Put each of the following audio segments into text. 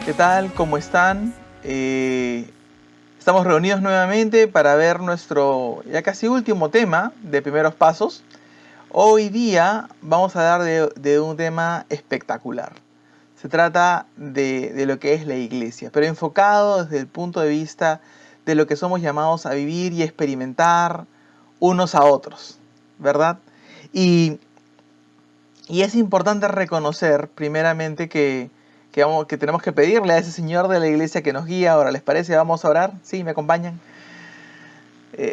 ¿Qué tal? ¿Cómo están? Estamos reunidos nuevamente para ver nuestro ya casi último tema de primeros pasos. Hoy día vamos a hablar de un tema espectacular. Se trata de lo que es la iglesia, pero enfocado desde el punto de vista de lo que somos llamados a vivir y experimentar unos a otros, ¿verdad? Y es importante reconocer primeramente que tenemos que pedirle a ese Señor de la iglesia que nos guía. Ahora, ¿les parece? Vamos a orar. ¿Sí? ¿Me acompañan?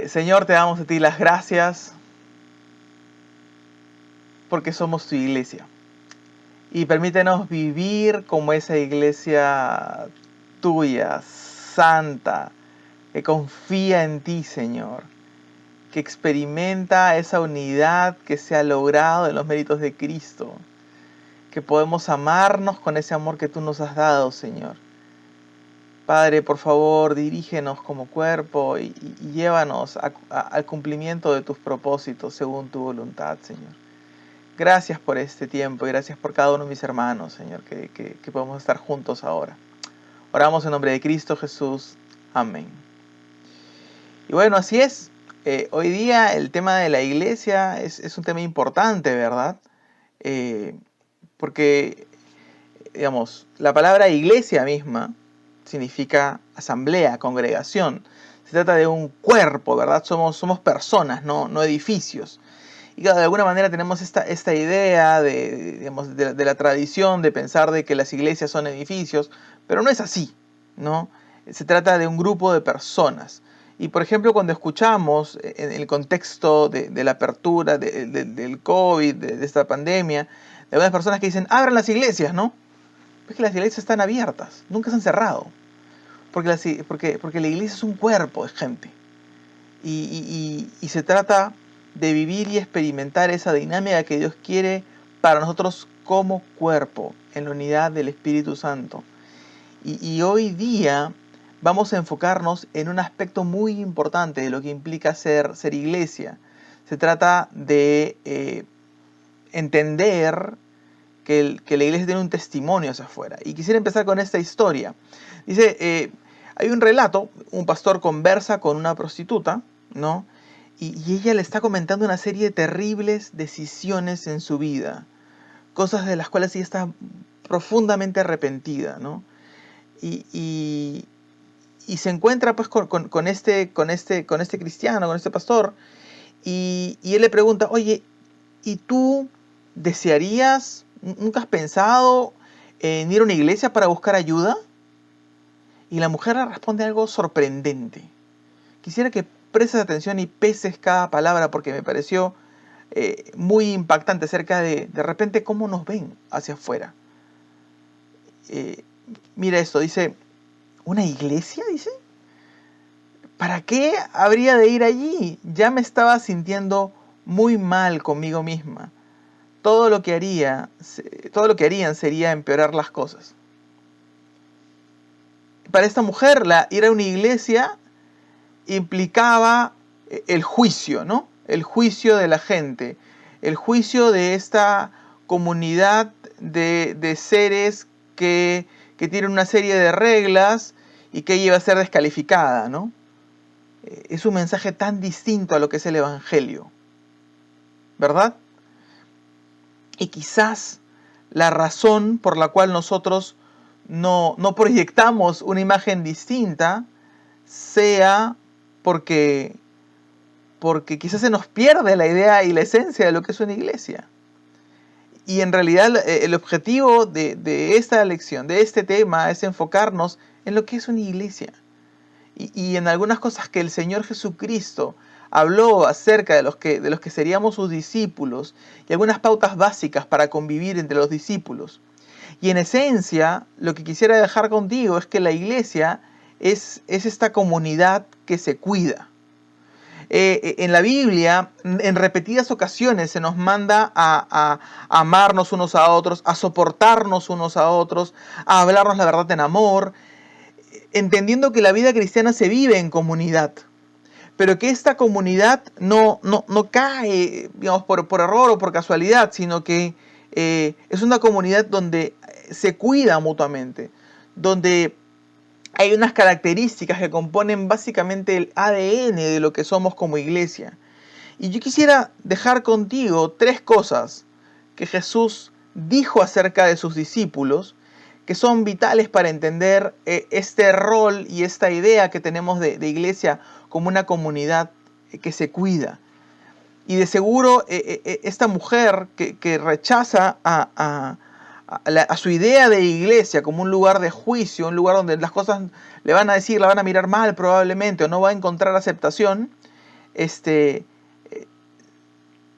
Señor, te damos a ti las gracias porque somos tu iglesia. Y permítenos vivir como esa iglesia tuya, santa, que confía en ti, Señor, que experimenta esa unidad que se ha logrado en los méritos de Cristo, que podemos amarnos con ese amor que tú nos has dado, Señor. Padre, por favor, dirígenos como cuerpo y llévanos al cumplimiento de tus propósitos según tu voluntad, Señor. Gracias por este tiempo y gracias por cada uno de mis hermanos, Señor, que podemos estar juntos ahora. Oramos en nombre de Cristo Jesús. Amén. Y bueno, así es. Hoy día el tema de la iglesia es un tema importante, ¿verdad? Porque, digamos, la palabra iglesia misma significa asamblea, congregación. Se trata de un cuerpo, ¿verdad? Somos personas, no edificios. Y claro, de alguna manera tenemos esta idea de la tradición de pensar de que las iglesias son edificios, pero no es así, ¿no? Se trata de un grupo de personas. Y por ejemplo, cuando escuchamos en el contexto de la apertura del COVID, de esta pandemia, de algunas personas que dicen, abran las iglesias, ¿no? Es que las iglesias están abiertas, nunca se han cerrado. Porque la iglesia es un cuerpo de gente. Y se trata de vivir y experimentar esa dinámica que Dios quiere para nosotros como cuerpo, en la unidad del Espíritu Santo. Y hoy día vamos a enfocarnos en un aspecto muy importante de lo que implica ser iglesia. Se trata de entender que la iglesia tiene un testimonio hacia afuera. Y quisiera empezar con esta historia. Dice, hay un relato, un pastor conversa con una prostituta, ¿no? Y ella le está comentando una serie de terribles decisiones en su vida, cosas de las cuales ella está profundamente arrepentida, ¿no? Y se encuentra pues con este cristiano, con este pastor, y él le pregunta, oye, ¿y tú desearías, nunca has pensado en ir a una iglesia para buscar ayuda? Y la mujer le responde algo sorprendente. Quisiera que prestes atención y peses cada palabra porque me pareció muy impactante acerca de repente cómo nos ven hacia afuera. Mira esto, dice, ¿una iglesia? Dice, ¿para qué habría de ir allí? Ya me estaba sintiendo muy mal conmigo misma. Todo lo que harían sería empeorar las cosas. Para esta mujer, ir a una iglesia implicaba el juicio, ¿no? El juicio de la gente, el juicio de esta comunidad de seres que tienen una serie de reglas y que ella iba a ser descalificada, ¿no? Es un mensaje tan distinto a lo que es el Evangelio, ¿verdad? Y quizás la razón por la cual nosotros no proyectamos una imagen distinta sea porque quizás se nos pierde la idea y la esencia de lo que es una iglesia. Y en realidad el objetivo de esta lección, de este tema, es enfocarnos en lo que es una iglesia. Y en algunas cosas que el Señor Jesucristo habló acerca de los que seríamos sus discípulos y algunas pautas básicas para convivir entre los discípulos. Y en esencia, lo que quisiera dejar contigo es que la iglesia es esta comunidad que se cuida. En la Biblia, en repetidas ocasiones, se nos manda a amarnos unos a otros, a soportarnos unos a otros, a hablarnos la verdad en amor, entendiendo que la vida cristiana se vive en comunidad, pero que esta comunidad no cae, digamos, por error o por casualidad, sino que es una comunidad donde se cuida mutuamente, donde hay unas características que componen básicamente el ADN de lo que somos como iglesia. Y yo quisiera dejar contigo 3 cosas que Jesús dijo acerca de sus discípulos, que son vitales para entender este rol y esta idea que tenemos de iglesia como una comunidad que se cuida. Y de seguro esta mujer que rechaza a su idea de iglesia como un lugar de juicio, un lugar donde las cosas le van a decir, la van a mirar mal probablemente, o no va a encontrar aceptación,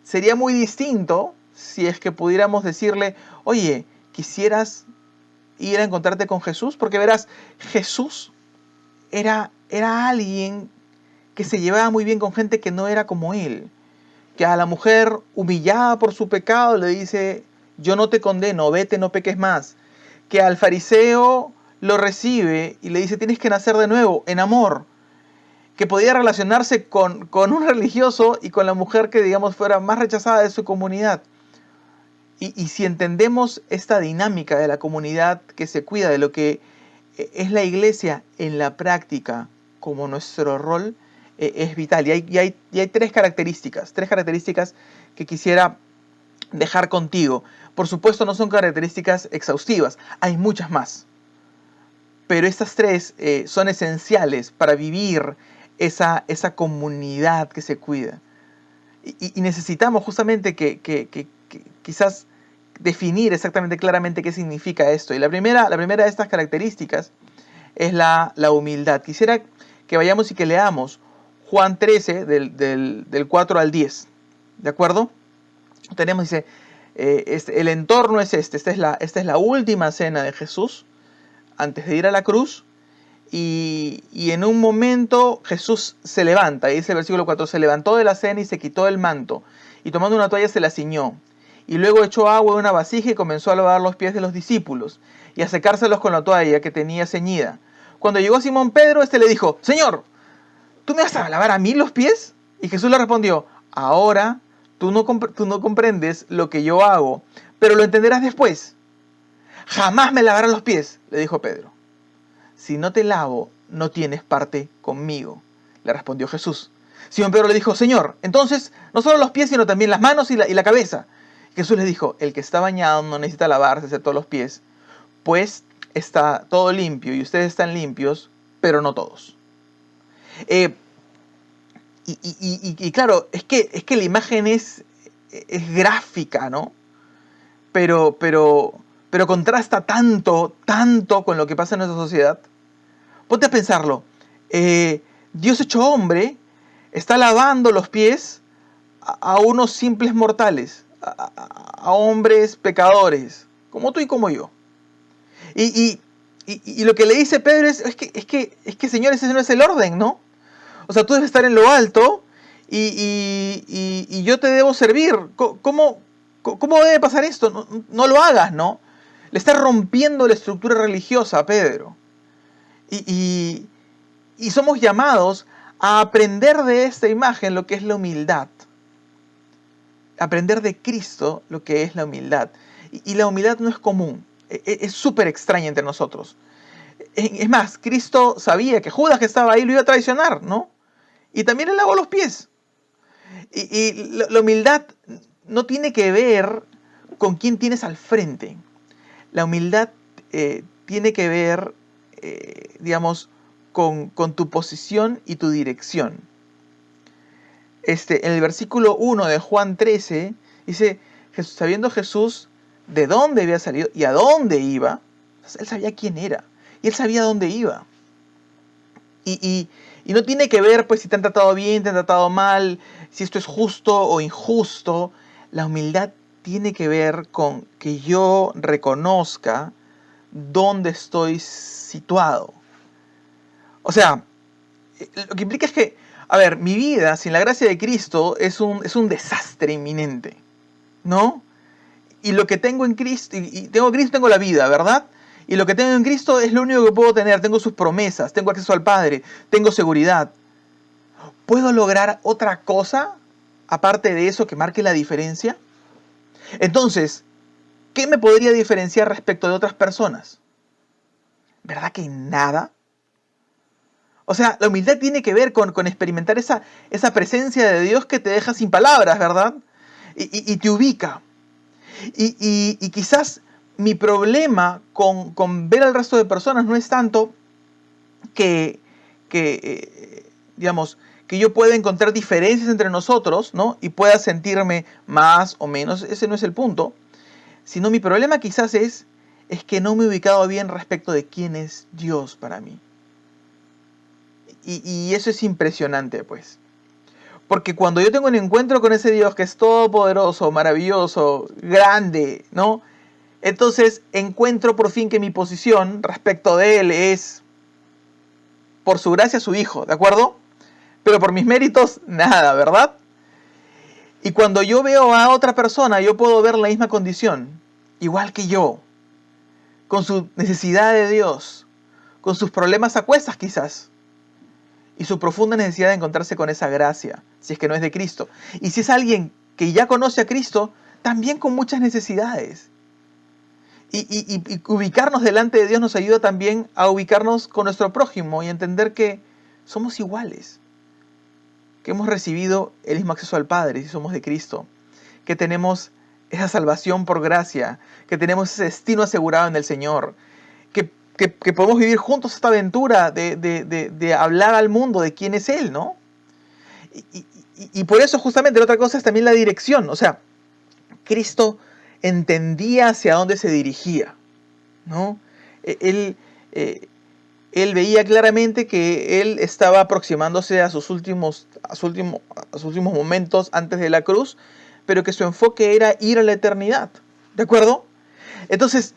sería muy distinto si es que pudiéramos decirle, oye, ¿quisieras ir a encontrarte con Jesús? Porque verás, Jesús era alguien que se llevaba muy bien con gente que no era como él. Que a la mujer humillada por su pecado le dice, yo no te condeno, vete, no peques más. Que al fariseo lo recibe y le dice, tienes que nacer de nuevo, en amor. Que podía relacionarse con un religioso y con la mujer que, digamos, fuera más rechazada de su comunidad. Y si entendemos esta dinámica de la comunidad que se cuida, de lo que es la iglesia en la práctica como nuestro rol, es vital. Y hay 3 características que quisiera dejar contigo. Por supuesto no son características exhaustivas, hay muchas más. Pero estas 3 son esenciales para vivir esa comunidad que se cuida. Y necesitamos justamente que quizás definir exactamente claramente qué significa esto. Y la primera de estas características es la humildad. Quisiera que vayamos y que leamos Juan 13 del 4 al 10. ¿De acuerdo? Tenemos, dice, el entorno es este. Esta es la última cena de Jesús antes de ir a la cruz. Y en un momento Jesús se levanta, y dice el versículo 4, se levantó de la cena y se quitó el manto, y tomando una toalla se la ciñó, y luego echó agua en una vasija y comenzó a lavar los pies de los discípulos, y a secárselos con la toalla que tenía ceñida. Cuando llegó Simón Pedro, le dijo, Señor, ¿tú me vas a lavar a mí los pies? Y Jesús le respondió, ahora tú no comprendes lo que yo hago, pero lo entenderás después. Jamás me lavarás los pies, le dijo Pedro. Si no te lavo, no tienes parte conmigo, le respondió Jesús. Simón Pedro le dijo, Señor, entonces no solo los pies, sino también las manos y la cabeza. Jesús le dijo, el que está bañado no necesita lavarse excepto los pies, pues está todo limpio y ustedes están limpios, pero no todos. Y claro, es que la imagen es gráfica, ¿no? Pero contrasta tanto con lo que pasa en nuestra sociedad. Ponte a pensarlo. Dios hecho hombre está lavando los pies a unos simples mortales, a hombres pecadores, como tú y como yo. Y lo que le dice Pedro es que Señor, ese no es el orden, ¿no? O sea, tú debes estar en lo alto y yo te debo servir. ¿Cómo debe pasar esto? No lo hagas, ¿no? Le está rompiendo la estructura religiosa a Pedro. Y somos llamados a aprender de esta imagen lo que es la humildad. Aprender de Cristo lo que es la humildad. Y la humildad no es común. Es súper extraña entre nosotros. Es más, Cristo sabía que Judas, que estaba ahí, lo iba a traicionar, ¿no? Y también le lavó los pies. Y la humildad no tiene que ver con quién tienes al frente. La humildad tiene que ver, digamos, con tu posición y tu dirección. En el versículo 1 de Juan 13, dice, sabiendo Jesús de dónde había salido y a dónde iba, él sabía quién era y él sabía dónde iba. Y no tiene que ver pues si te han tratado bien, te han tratado mal, si esto es justo o injusto. La humildad tiene que ver con que yo reconozca dónde estoy situado. O sea, lo que implica es que, a ver, mi vida sin la gracia de Cristo es un desastre inminente, ¿no? Y lo que tengo en Cristo, y tengo Cristo, tengo la vida, ¿verdad? Y lo que tengo en Cristo es lo único que puedo tener. Tengo sus promesas, tengo acceso al Padre, tengo seguridad. ¿Puedo lograr otra cosa aparte de eso que marque la diferencia? Entonces, ¿qué me podría diferenciar respecto de otras personas? ¿Verdad que nada? O sea, la humildad tiene que ver con experimentar esa presencia de Dios que te deja sin palabras, ¿verdad? Y te ubica. Y quizás mi problema con ver al resto de personas no es tanto digamos, que yo pueda encontrar diferencias entre nosotros, ¿no? Y pueda sentirme más o menos, ese no es el punto, sino mi problema quizás es que no me he ubicado bien respecto de quién es Dios para mí. Y eso es impresionante, pues. Porque cuando yo tengo un encuentro con ese Dios que es todopoderoso, maravilloso, grande, ¿no? Entonces encuentro por fin que mi posición respecto de Él es, por su gracia, su Hijo, ¿de acuerdo? Pero por mis méritos, nada, ¿verdad? Y cuando yo veo a otra persona, yo puedo ver la misma condición, igual que yo, con su necesidad de Dios, con sus problemas a cuestas quizás, y su profunda necesidad de encontrarse con esa gracia, si es que no es de Cristo. Y si es alguien que ya conoce a Cristo, también con muchas necesidades. Y ubicarnos delante de Dios nos ayuda también a ubicarnos con nuestro prójimo y entender que somos iguales, que hemos recibido el mismo acceso al Padre si somos de Cristo, que tenemos esa salvación por gracia, que tenemos ese destino asegurado en el Señor, que podemos vivir juntos esta aventura de hablar al mundo de quién es Él, ¿no? Y por eso justamente la otra cosa es también la dirección. O sea, Cristo entendía hacia dónde se dirigía, ¿no? Él veía claramente que Él estaba aproximándose a sus últimos momentos antes de la cruz, pero que su enfoque era ir a la eternidad, ¿de acuerdo? Entonces,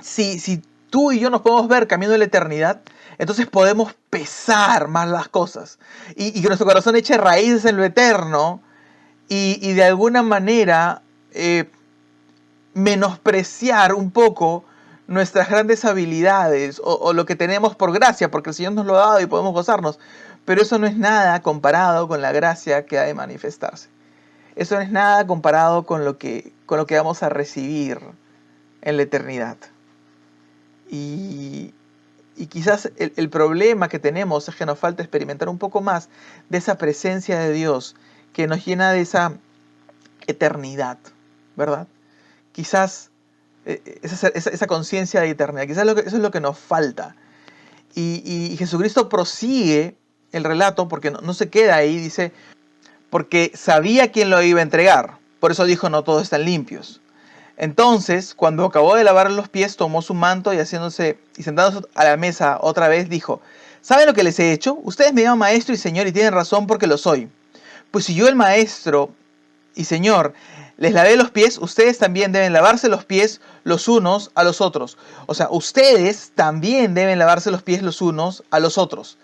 si tú y yo nos podemos ver camino a la eternidad, entonces podemos pesar más las cosas y que nuestro corazón eche raíces en lo eterno y de alguna manera menospreciar un poco nuestras grandes habilidades o lo que tenemos por gracia, porque el Señor nos lo ha dado y podemos gozarnos, pero eso no es nada comparado con la gracia que ha de manifestarse. Eso no es nada comparado con lo que vamos a recibir en la eternidad. Y quizás el problema que tenemos es que nos falta experimentar un poco más de esa presencia de Dios que nos llena de esa eternidad, ¿verdad? Quizás esa conciencia de eternidad, quizás eso es lo que nos falta. Y Jesucristo prosigue el relato porque no se queda ahí, dice, porque sabía quién lo iba a entregar. Por eso dijo, no todos están limpios. Entonces, cuando acabó de lavar los pies, tomó su manto y sentándose a la mesa otra vez, dijo, ¿saben lo que les he hecho? Ustedes me llaman maestro y señor y tienen razón porque lo soy. Pues si yo, el maestro y señor, les lavé los pies, ustedes también deben lavarse los pies los unos a los otros. O sea, ustedes también deben lavarse los pies los unos a los otros.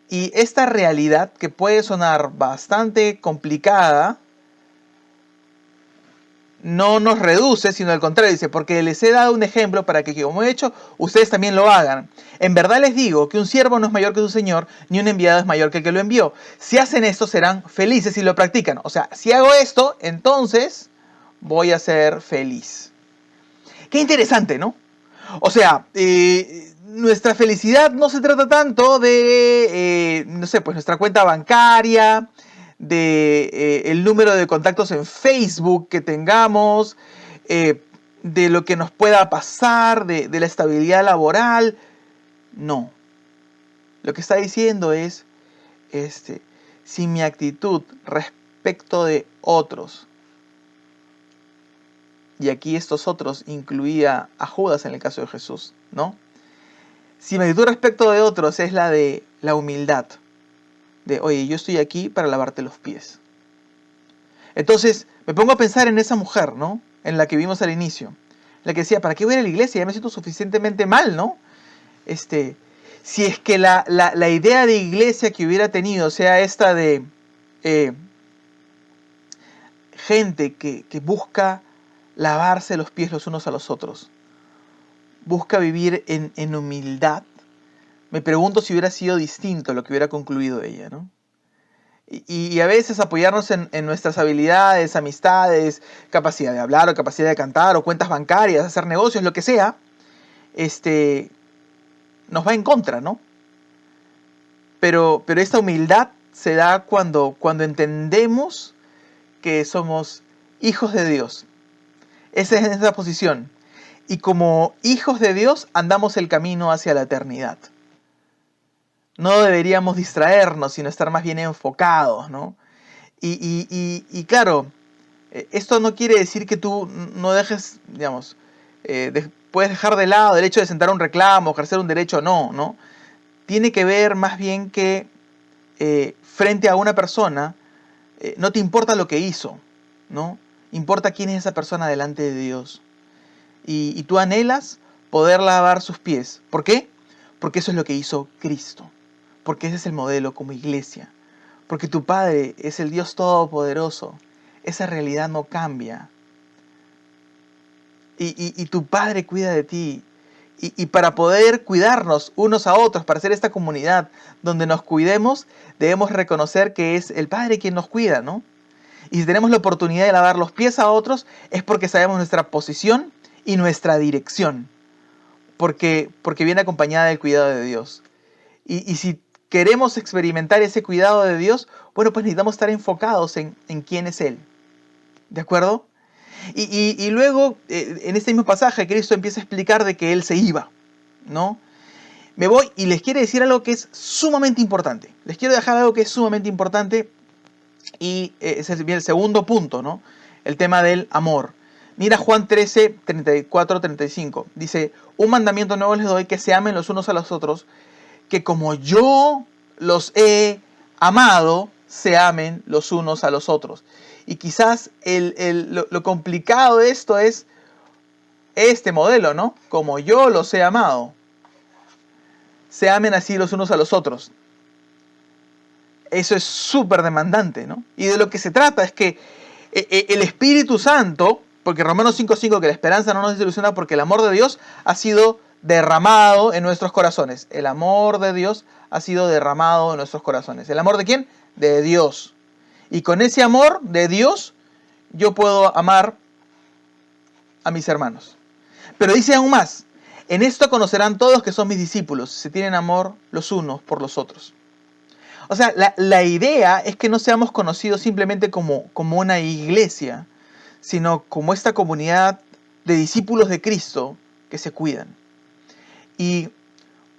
Y esta realidad, que puede sonar bastante complicada, no nos reduce, sino al contrario, dice, porque les he dado un ejemplo para que como he hecho, ustedes también lo hagan. En verdad les digo que un siervo no es mayor que su señor, ni un enviado es mayor que el que lo envió. Si hacen esto, serán felices si lo practican. O sea, si hago esto, entonces voy a ser feliz. Qué interesante, ¿no? O sea, nuestra felicidad no se trata tanto de, no sé, pues nuestra cuenta bancaria, de el número de contactos en Facebook que tengamos, de lo que nos pueda pasar, de la estabilidad laboral. No. Lo que está diciendo es, si mi actitud respecto de otros, y aquí estos otros incluía a Judas en el caso de Jesús, ¿no? Si mi actitud respecto de otros es la de la humildad, de, oye, yo estoy aquí para lavarte los pies. Entonces, me pongo a pensar en esa mujer, ¿no? En la que vimos al inicio. La que decía, ¿para qué voy a la iglesia? Ya me siento suficientemente mal, ¿no? Si es que la idea de iglesia que hubiera tenido sea esta de gente que busca lavarse los pies los unos a los otros, busca vivir en humildad, me pregunto si hubiera sido distinto lo que hubiera concluido ella, ¿no? Y a veces apoyarnos en nuestras habilidades, amistades, capacidad de hablar o capacidad de cantar o cuentas bancarias, hacer negocios, lo que sea, nos va en contra, ¿no? Pero esta humildad se da cuando entendemos que somos hijos de Dios. Esa es nuestra posición. Y como hijos de Dios andamos el camino hacia la eternidad. No deberíamos distraernos, sino estar más bien enfocados, ¿no? Y claro, esto no quiere decir que tú no dejes, digamos, puedes dejar de lado el hecho de sentar un reclamo, ejercer un derecho, no. Tiene que ver más bien que frente a una persona no te importa lo que hizo, ¿no? Importa quién es esa persona delante de Dios. Y tú anhelas poder lavar sus pies. ¿Por qué? Porque eso es lo que hizo Cristo. Porque ese es el modelo como iglesia. Porque tu Padre es el Dios Todopoderoso. Esa realidad no cambia. Y tu Padre cuida de ti. Y para poder cuidarnos unos a otros, para ser esta comunidad donde nos cuidemos, debemos reconocer que es el Padre quien nos cuida, ¿no? Y si tenemos la oportunidad de lavar los pies a otros, es porque sabemos nuestra posición y nuestra dirección. Porque viene acompañada del cuidado de Dios. Y si queremos experimentar ese cuidado de Dios, bueno, pues necesitamos estar enfocados en quién es Él. ¿De acuerdo? Y luego, en este mismo pasaje, Cristo empieza a explicar de que Él se iba, ¿no? Me voy y les quiero decir algo que es sumamente importante. Les quiero dejar algo que es sumamente importante y ese es el segundo punto, ¿no? El tema del amor. Mira Juan 13, 34, 35. Dice, un mandamiento nuevo les doy, que se amen los unos a los otros, que como yo los he amado, se amen los unos a los otros. Y quizás lo complicado de esto es este modelo, ¿no? Como yo los he amado, se amen así los unos a los otros. Eso es súper demandante, ¿no? Y de lo que se trata es que el Espíritu Santo, porque Romanos 5:5, que la esperanza no nos desilusiona porque el amor de Dios ha sido derramado en nuestros corazones. El amor de Dios ha sido derramado en nuestros corazones. ¿El amor de quién? De Dios. Y con ese amor de Dios, yo puedo amar a mis hermanos. Pero dice aún más, en esto conocerán todos que son mis discípulos, si tienen amor los unos por los otros. O sea, la idea es que no seamos conocidos simplemente como una iglesia, sino como esta comunidad de discípulos de Cristo que se cuidan. ¿Y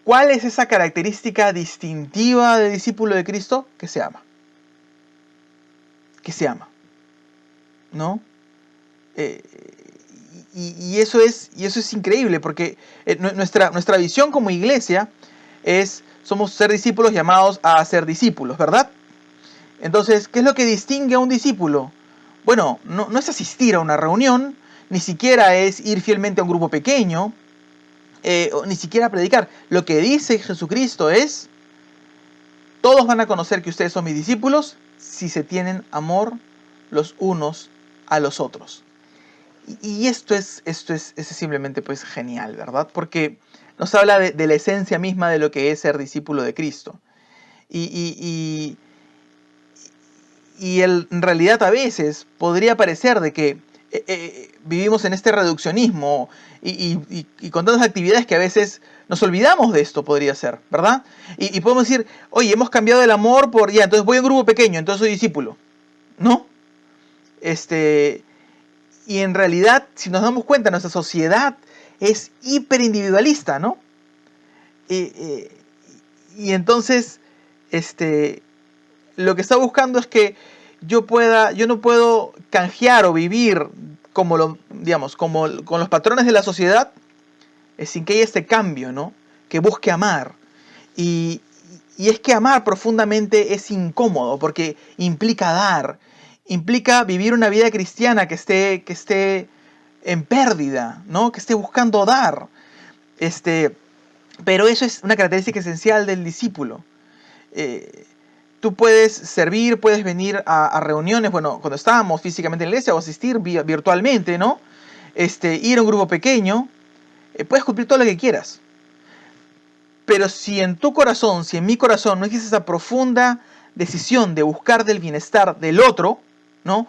cuál es esa característica distintiva de discípulo de Cristo? Que se ama. Que se ama. ¿No? Y eso es increíble, porque nuestra visión como iglesia somos ser discípulos llamados a ser discípulos, ¿verdad? Entonces, ¿qué es lo que distingue a un discípulo? Bueno, no es asistir a una reunión, ni siquiera es ir fielmente a un grupo pequeño, ni siquiera predicar. Lo que dice Jesucristo es, todos van a conocer que ustedes son mis discípulos si se tienen amor los unos a los otros. Y esto es simplemente pues genial, ¿verdad? Porque nos habla de la esencia misma de lo que es ser discípulo de Cristo. Y en realidad a veces podría parecer de que vivimos en este reduccionismo y con tantas actividades que a veces nos olvidamos de esto, podría ser, ¿verdad? Y podemos decir, oye, hemos cambiado el amor por, ya, entonces voy a un grupo pequeño, entonces soy discípulo. ¿No? Y en realidad, si nos damos cuenta, nuestra sociedad es hiperindividualista, ¿no? Y entonces, lo que está buscando es que yo no puedo canjear o vivir como con los patrones de la sociedad, sin que haya este cambio, ¿no? Que busque amar. Y es que amar profundamente es incómodo, porque implica dar, implica vivir una vida cristiana que esté en pérdida, ¿no? Que esté buscando dar. Pero eso es una característica esencial del discípulo. Tú puedes servir, puedes venir a reuniones, bueno, cuando estábamos físicamente en la iglesia, o asistir virtualmente, ¿no? Ir a un grupo pequeño, puedes cumplir todo lo que quieras. Pero si en tu corazón, si en mi corazón no existe esa profunda decisión de buscar del bienestar del otro, ¿no?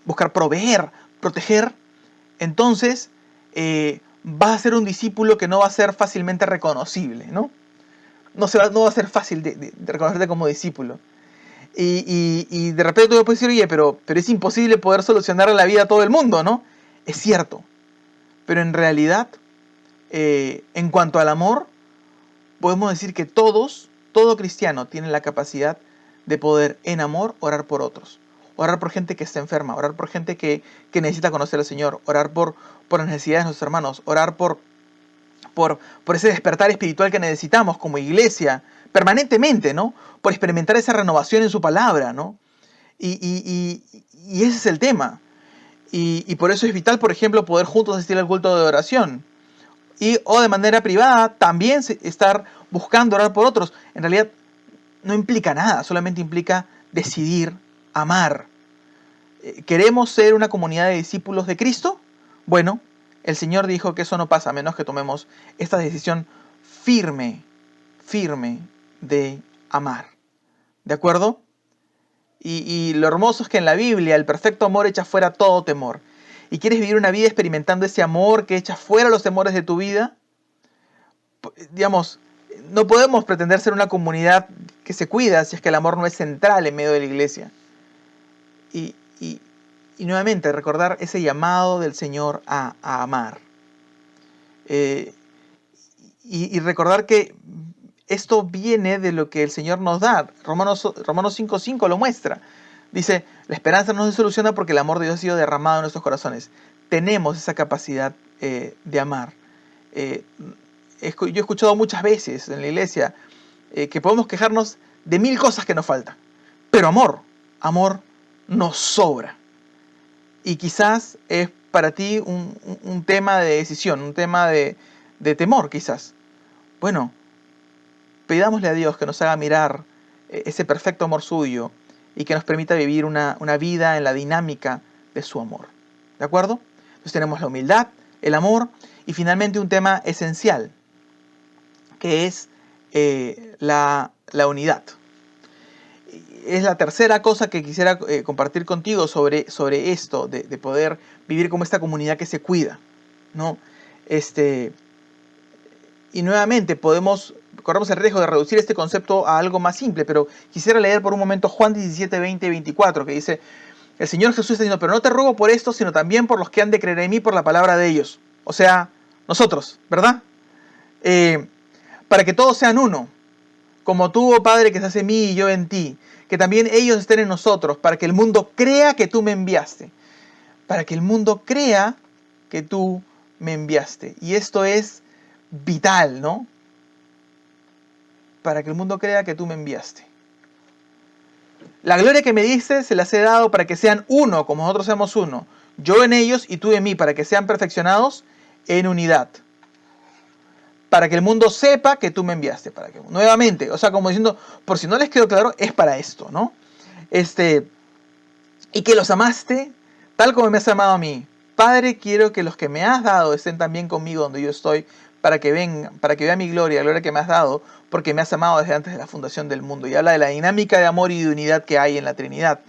Buscar proveer, proteger, entonces vas a ser un discípulo que no va a ser fácilmente reconocible, ¿no? No va a ser fácil de reconocerte como discípulo. Y de repente tú me puedes decir, oye, pero es imposible poder solucionar la vida a todo el mundo, ¿no? Es cierto. Pero en realidad, en cuanto al amor, podemos decir que todo cristiano tiene la capacidad de poder, en amor, orar por otros. Orar por gente que está enferma, orar por gente que necesita conocer al Señor, orar por las necesidades de nuestros hermanos, orar por ese despertar espiritual que necesitamos como iglesia, permanentemente, ¿no? Por experimentar esa renovación en su palabra, ¿no? Y ese es el tema. Y por eso es vital, por ejemplo, poder juntos asistir al culto de oración. O de manera privada, también estar buscando orar por otros. En realidad, no implica nada, solamente implica decidir amar. ¿Queremos ser una comunidad de discípulos de Cristo? Bueno, el Señor dijo que eso no pasa a menos que tomemos esta decisión firme de amar. ¿De acuerdo? Y lo hermoso es que en la Biblia el perfecto amor echa fuera todo temor. ¿Y quieres vivir una vida experimentando ese amor que echa fuera los temores de tu vida? Digamos, no podemos pretender ser una comunidad que se cuida si es que el amor no es central en medio de la iglesia. Y nuevamente recordar ese llamado del Señor a amar. Y recordar que esto viene de lo que el Señor nos da. Romanos 5:5 lo muestra. Dice, la esperanza no se soluciona porque el amor de Dios ha sido derramado en nuestros corazones. Tenemos esa capacidad de amar. Yo he escuchado muchas veces en la iglesia que podemos quejarnos de 1000 cosas que nos faltan. Pero amor nos sobra. Y quizás es para ti un tema de decisión, un tema de temor quizás. Bueno, pidámosle a Dios que nos haga mirar ese perfecto amor suyo y que nos permita vivir una vida en la dinámica de su amor. ¿De acuerdo? Entonces tenemos la humildad, el amor y finalmente un tema esencial, que es la unidad. Es la tercera cosa que quisiera compartir contigo sobre esto, de poder vivir como esta comunidad que se cuida, ¿no? Y nuevamente corremos el riesgo de reducir este concepto a algo más simple, pero quisiera leer por un momento Juan 17, 20 y 24, que dice, el Señor Jesús está diciendo, pero no te ruego por esto, sino también por los que han de creer en mí por la palabra de ellos. O sea, nosotros, ¿verdad? Para que todos sean uno, como tú, oh Padre, que estás en mí y yo en ti, que también ellos estén en nosotros, para que el mundo crea que tú me enviaste. Para que el mundo crea que tú me enviaste. Y esto es vital, ¿no? Para que el mundo crea que tú me enviaste. La gloria que me diste se las he dado para que sean uno, como nosotros somos uno. Yo en ellos y tú en mí, para que sean perfeccionados en unidad. Para que el mundo sepa que tú me enviaste. Nuevamente, o sea, como diciendo, por si no les quedó claro, es para esto, ¿no? Y que los amaste tal como me has amado a mí. Padre, quiero que los que me has dado estén también conmigo donde yo estoy, para que vean mi gloria, la gloria que me has dado, porque me has amado desde antes de la fundación del mundo. Y habla de la dinámica de amor y de unidad que hay en la Trinidad.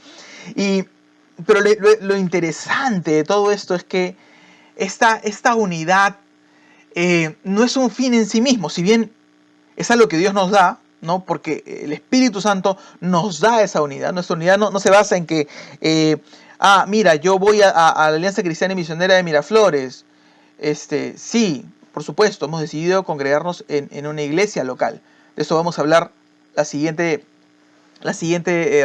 Pero lo interesante de todo esto es que esta unidad no es un fin en sí mismo, si bien es algo que Dios nos da, ¿no? Porque el Espíritu Santo nos da esa unidad. Nuestra unidad no se basa en que, mira, yo voy a la Alianza Cristiana y Misionera de Miraflores. Sí, por supuesto, hemos decidido congregarnos en una iglesia local. De eso vamos a hablar la siguiente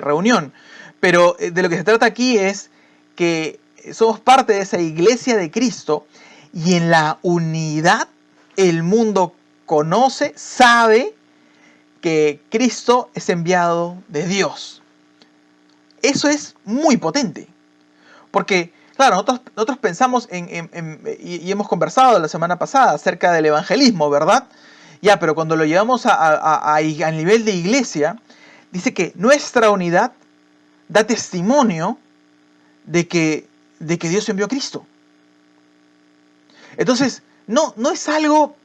reunión. Pero de lo que se trata aquí es que somos parte de esa iglesia de Cristo y en la unidad el mundo conoce, sabe que Cristo es enviado de Dios. Eso es muy potente. Porque, claro, nosotros pensamos y hemos conversado la semana pasada acerca del evangelismo, ¿verdad? Ya, pero cuando lo llevamos a nivel de iglesia, dice que nuestra unidad da testimonio de que Dios envió a Cristo. Entonces, no es algo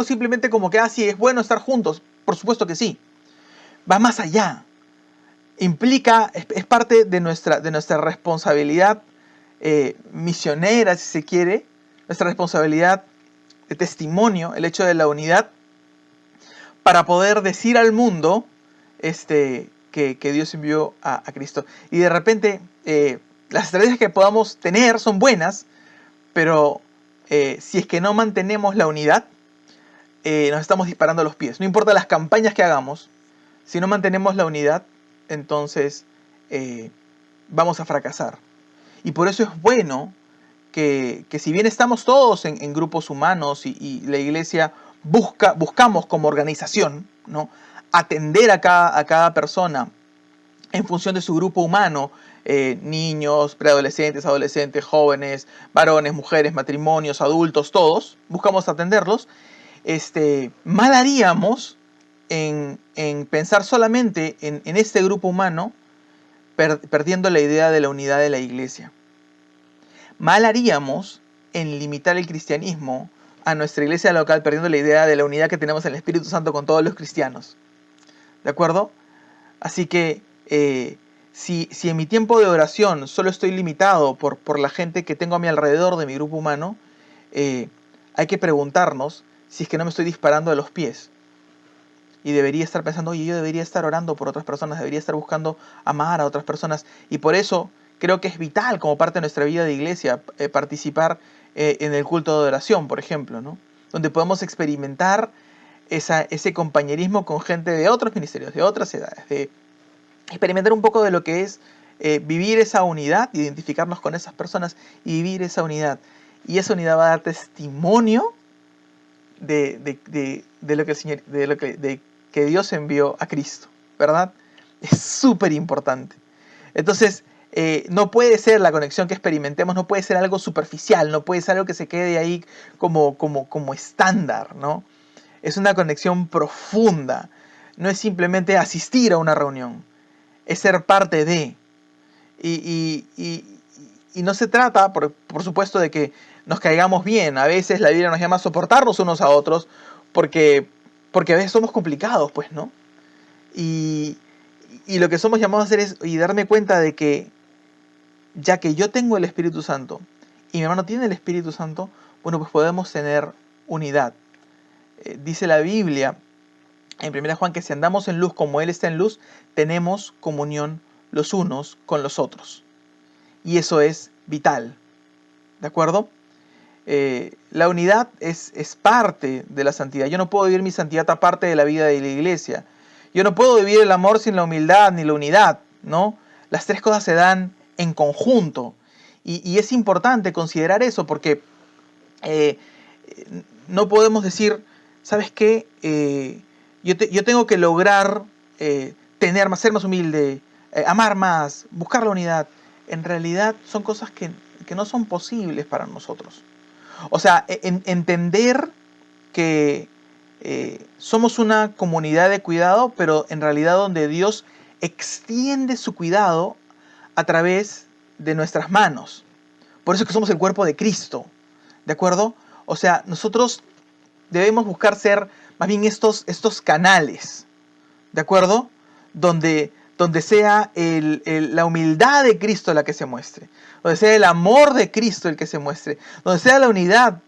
simplemente como que sí, es bueno estar juntos. Por supuesto que sí. Va más allá. Implica, es parte de nuestra responsabilidad misionera, si se quiere, nuestra responsabilidad de testimonio, el hecho de la unidad, para poder decir al mundo que Dios envió a Cristo. Y de repente las estrategias que podamos tener son buenas, pero si es que no mantenemos la unidad, nos estamos disparando a los pies. No importa las campañas que hagamos, si no mantenemos la unidad, entonces vamos a fracasar. Y por eso es bueno que si bien estamos todos en grupos humanos y la iglesia buscamos como organización, ¿no?, atender a cada persona en función de su grupo humano, niños, preadolescentes, adolescentes, jóvenes, varones, mujeres, matrimonios, adultos, todos, buscamos atenderlos, mal haríamos en pensar solamente en este grupo humano, perdiendo la idea de la unidad de la iglesia. Mal haríamos en limitar el cristianismo a nuestra iglesia local, perdiendo la idea de la unidad que tenemos en el Espíritu Santo con todos los cristianos. ¿De acuerdo? Así que si en mi tiempo de oración solo estoy limitado por la gente que tengo a mi alrededor de mi grupo humano, hay que preguntarnos si es que no me estoy disparando a los pies. Y debería estar pensando, oye, yo debería estar orando por otras personas, debería estar buscando amar a otras personas. Y por eso creo que es vital como parte de nuestra vida de iglesia participar en el culto de oración, por ejemplo, ¿no?, donde podemos experimentar ese compañerismo con gente de otros ministerios, de otras edades, de experimentar un poco de lo que es vivir esa unidad, identificarnos con esas personas y vivir esa unidad. Y esa unidad va a dar testimonio de lo que el Señor, de que Dios envió a Cristo, ¿verdad? Es súper importante. Entonces, no puede ser la conexión que experimentemos, no puede ser algo superficial, no puede ser algo que se quede ahí como estándar, ¿no? Es una conexión profunda. No es simplemente asistir a una reunión, es ser parte de. Y no se trata, por supuesto, de que nos caigamos bien. A veces la Biblia nos llama a soportarnos unos a otros porque a veces somos complicados, pues, ¿no? Y lo que somos llamados a hacer es darme cuenta de que ya que yo tengo el Espíritu Santo y mi hermano tiene el Espíritu Santo, bueno, pues podemos tener unidad. Dice la Biblia en 1 Juan que si andamos en luz como Él está en luz, tenemos comunión los unos con los otros. Y eso es vital, ¿de acuerdo? La unidad es parte de la santidad. Yo no puedo vivir mi santidad aparte de la vida de la iglesia. Yo no puedo vivir el amor sin la humildad ni la unidad, ¿no? Las tres cosas se dan en conjunto. Y es importante considerar eso porque no podemos decir, ¿sabes qué? Yo tengo que lograr ser más humilde, amar más, buscar la unidad. En realidad son cosas que no son posibles para nosotros. O sea, entender que somos una comunidad de cuidado, pero en realidad donde Dios extiende su cuidado a través de nuestras manos. Por eso es que somos el cuerpo de Cristo, ¿de acuerdo? O sea, nosotros debemos buscar ser más bien estos canales, ¿de acuerdo? Donde sea la humildad de Cristo la que se muestre, donde sea el amor de Cristo el que se muestre, donde sea la unidad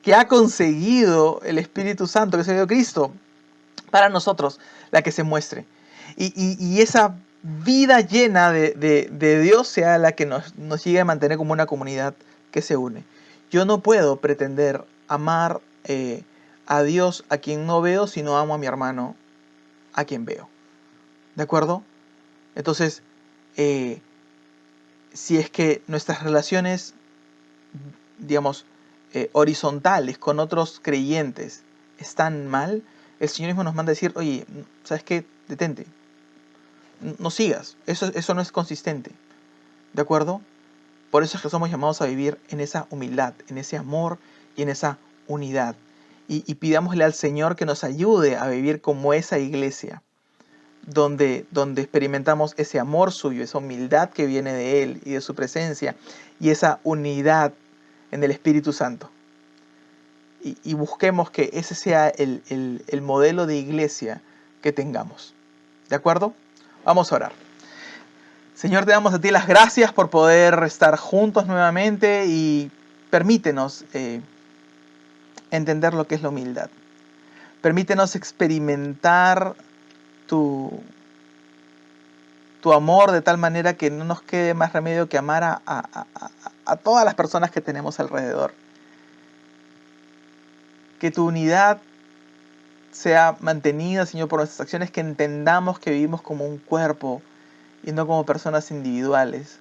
que ha conseguido el Espíritu Santo, que ha conseguido Cristo, para nosotros la que se muestre. Y esa vida llena de Dios sea la que nos llegue a mantener como una comunidad que se une. Yo no puedo pretender amar a Dios a quien no veo si no amo a mi hermano a quien veo. ¿De acuerdo? Entonces, si es que nuestras relaciones, digamos, horizontales con otros creyentes están mal, el Señor mismo nos manda a decir, oye, ¿sabes qué? Detente. No sigas. Eso no es consistente. ¿De acuerdo? Por eso es que somos llamados a vivir en esa humildad, en ese amor y en esa unidad. Y pidámosle al Señor que nos ayude a vivir como esa iglesia, donde experimentamos ese amor suyo, esa humildad que viene de Él y de su presencia, y esa unidad en el Espíritu Santo. Y busquemos que ese sea el modelo de iglesia que tengamos. ¿De acuerdo? Vamos a orar. Señor, te damos a ti las gracias por poder estar juntos nuevamente y permítenos entender lo que es la humildad. Permítenos experimentar tu amor de tal manera que no nos quede más remedio que amar a todas las personas que tenemos alrededor. Que tu unidad sea mantenida, Señor, por nuestras acciones, que entendamos que vivimos como un cuerpo y no como personas individuales.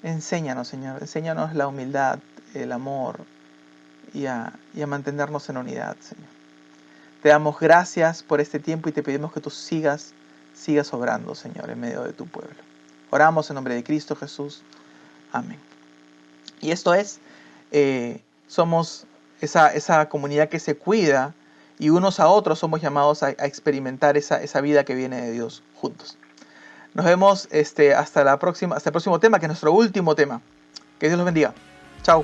Enséñanos, Señor, enséñanos la humildad, el amor y a mantenernos en unidad, Señor. Te damos gracias por este tiempo y te pedimos que tú sigas obrando, Señor, en medio de tu pueblo. Oramos en nombre de Cristo Jesús. Amén. Y esto es, somos esa comunidad que se cuida y unos a otros somos llamados a experimentar esa vida que viene de Dios juntos. Nos vemos hasta el próximo tema, que es nuestro último tema. Que Dios los bendiga. Chao.